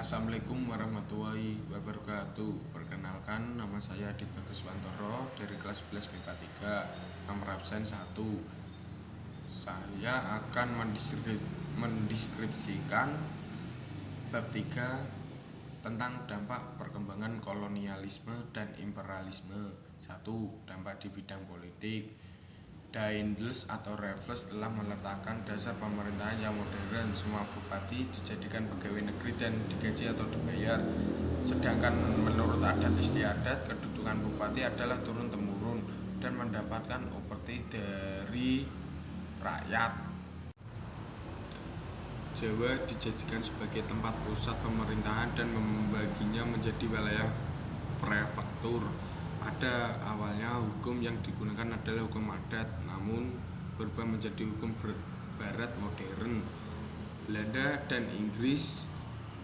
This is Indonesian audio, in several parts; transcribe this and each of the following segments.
Assalamualaikum warahmatullahi wabarakatuh. Perkenalkan, nama saya Adit Baguswantoro dari kelas 11 MIPA 3, nomor absen 1. Saya akan mendeskripsikan bab 3 tentang dampak perkembangan kolonialisme dan imperialisme. 1. Dampak di bidang politik. Daendels atau Raffles telah meletakkan dasar pemerintahan yang modern. Semua bupati dijadikan pegawai negeri dan digaji atau dibayar. Sedangkan menurut adat istiadat, kedudukan bupati adalah turun-temurun dan mendapatkan upeti dari rakyat. Jawa dijadikan sebagai tempat pusat pemerintahan dan membaginya menjadi wilayah prefektur. Pada awalnya hukum yang digunakan adalah hukum adat, namun berubah menjadi hukum barat modern. Belanda dan Inggris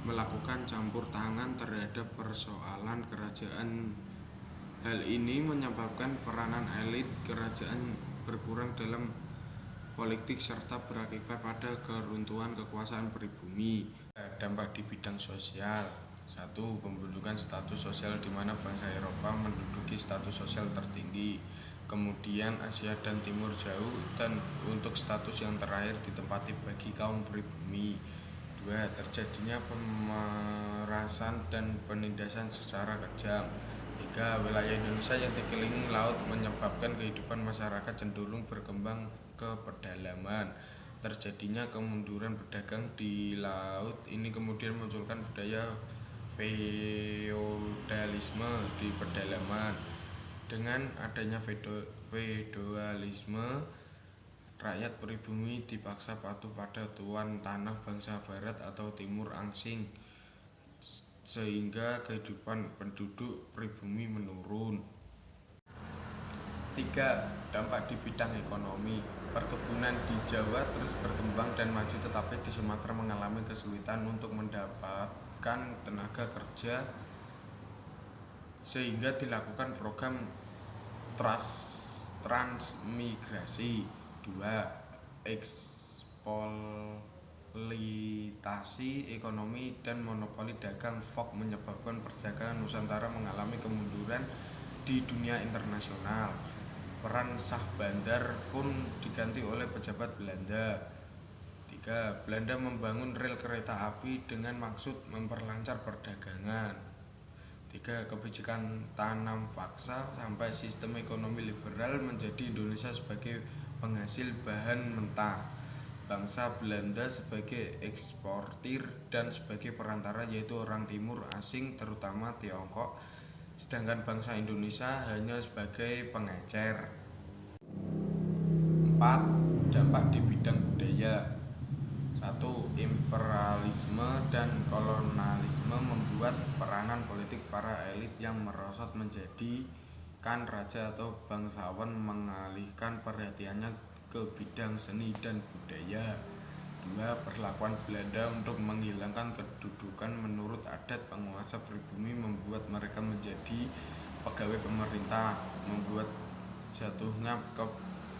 melakukan campur tangan terhadap persoalan kerajaan. Hal ini menyebabkan peranan elit kerajaan berkurang dalam politik serta berakibat pada keruntuhan kekuasaan pribumi. Dampak di bidang sosial. 1. Pembentukan status sosial di mana bangsa Eropa menduduki status sosial tertinggi, kemudian Asia dan Timur Jauh, dan untuk status yang terakhir ditempati bagi kaum pribumi. 2. Terjadinya pemerasan dan penindasan secara kejam. 3. Wilayah Indonesia yang dikelilingi laut menyebabkan kehidupan masyarakat cenderung berkembang ke pedalaman. Terjadinya kemunduran pedagang di laut ini kemudian munculkan budaya feodalisme di pedalaman. Dengan adanya feodalisme, rakyat pribumi dipaksa patuh pada tuan tanah bangsa barat atau timur asing, sehingga kehidupan penduduk pribumi menurun. 3. Dampak di bidang ekonomi. Perkebunan di Jawa terus berkembang dan maju, tetapi di Sumatera mengalami kesulitan untuk mendapatkan tenaga kerja, sehingga dilakukan program transmigrasi. 2. Eksploitasi ekonomi dan monopoli dagang Fok menyebabkan perdagangan Nusantara mengalami kemunduran di dunia internasional. Peran sah bandar pun diganti oleh pejabat Belanda. 3. Belanda membangun rel kereta api dengan maksud memperlancar perdagangan. 3. Kebijakan tanam paksa sampai sistem ekonomi liberal menjadi Indonesia sebagai penghasil bahan mentah, bangsa Belanda sebagai eksportir dan sebagai perantara, yaitu orang timur asing terutama Tiongkok, sedangkan bangsa Indonesia hanya sebagai pengecer. 4. Dampak di bidang budaya. 1. Imperialisme dan kolonialisme membuat peranan politik para elit yang merosot menjadikan raja atau bangsawan mengalihkan perhatiannya ke bidang seni dan budaya. 2. Perlakuan Belanda untuk menghilangkan kedudukan menurut adat penguasa pribumi membuat mereka menjadi pegawai pemerintah, membuat jatuhnya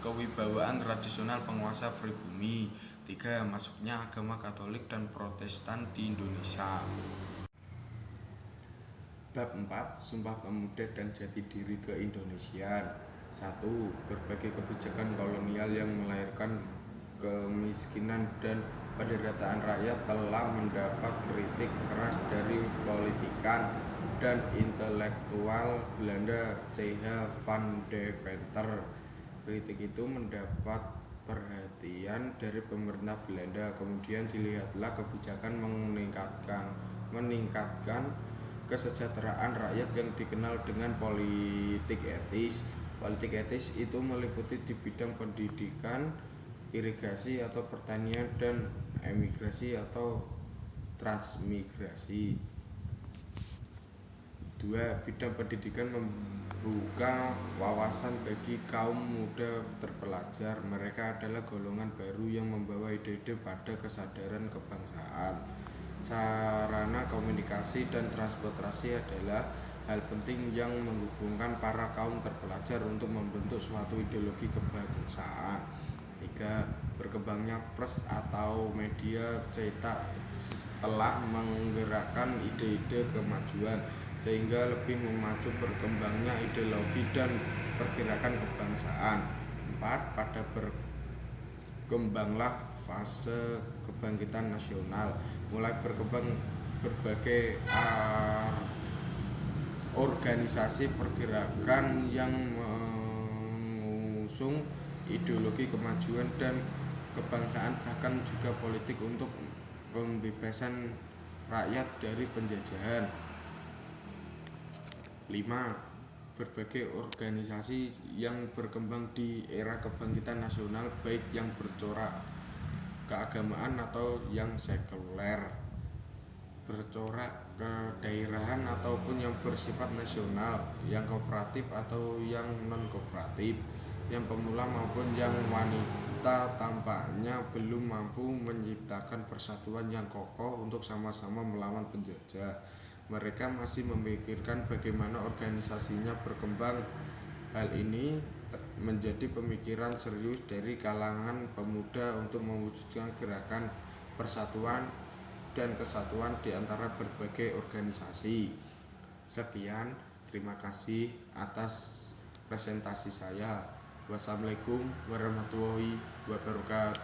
kewibawaan tradisional penguasa pribumi. 3. Masuknya agama Katolik dan Protestan di Indonesia. Bab 4. Sumpah Pemuda dan Jati Diri Keindonesiaan. 1. Berbagai kebijakan kolonial yang melahirkan kemiskinan dan penderitaan rakyat telah mendapat kritik keras dari politikan dan intelektual Belanda C.H. van Deventer. Kritik itu mendapat perhatian dari pemerintah Belanda. Kemudian dilihatlah kebijakan meningkatkan kesejahteraan rakyat yang dikenal dengan politik etis. Politik etis itu meliputi di bidang pendidikan, irigasi atau pertanian, dan emigrasi atau transmigrasi. 2. Bidang pendidikan membuka wawasan bagi kaum muda terpelajar. Mereka adalah golongan baru yang membawa ide-ide pada kesadaran kebangsaan. Sarana komunikasi dan transportasi adalah hal penting yang menghubungkan para kaum terpelajar untuk membentuk suatu ideologi kebangsaan. 3. Berkembangnya pers atau media cetak telah menggerakkan ide-ide kemajuan sehingga lebih memacu berkembangnya ideologi dan pergerakan kebangsaan. 4. Pada berkembanglah fase kebangkitan nasional, mulai berkembang berbagai organisasi pergerakan yang mengusung ideologi kemajuan dan kebangsaan, bahkan juga politik untuk pembebasan rakyat dari penjajahan. 5. Berbagai organisasi yang berkembang di era kebangkitan nasional, baik yang bercorak keagamaan atau yang sekuler, bercorak kedaerahan ataupun yang bersifat nasional, yang kooperatif atau yang non-kooperatif, yang pemula maupun yang wanita, tampaknya belum mampu menciptakan persatuan yang kokoh untuk sama-sama melawan penjajah. Mereka masih memikirkan bagaimana organisasinya berkembang. Hal ini menjadi pemikiran serius dari kalangan pemuda untuk mewujudkan gerakan persatuan dan kesatuan di antara berbagai organisasi. Sekian, terima kasih atas presentasi saya. Wassalamualaikum warahmatullahi wabarakatuh.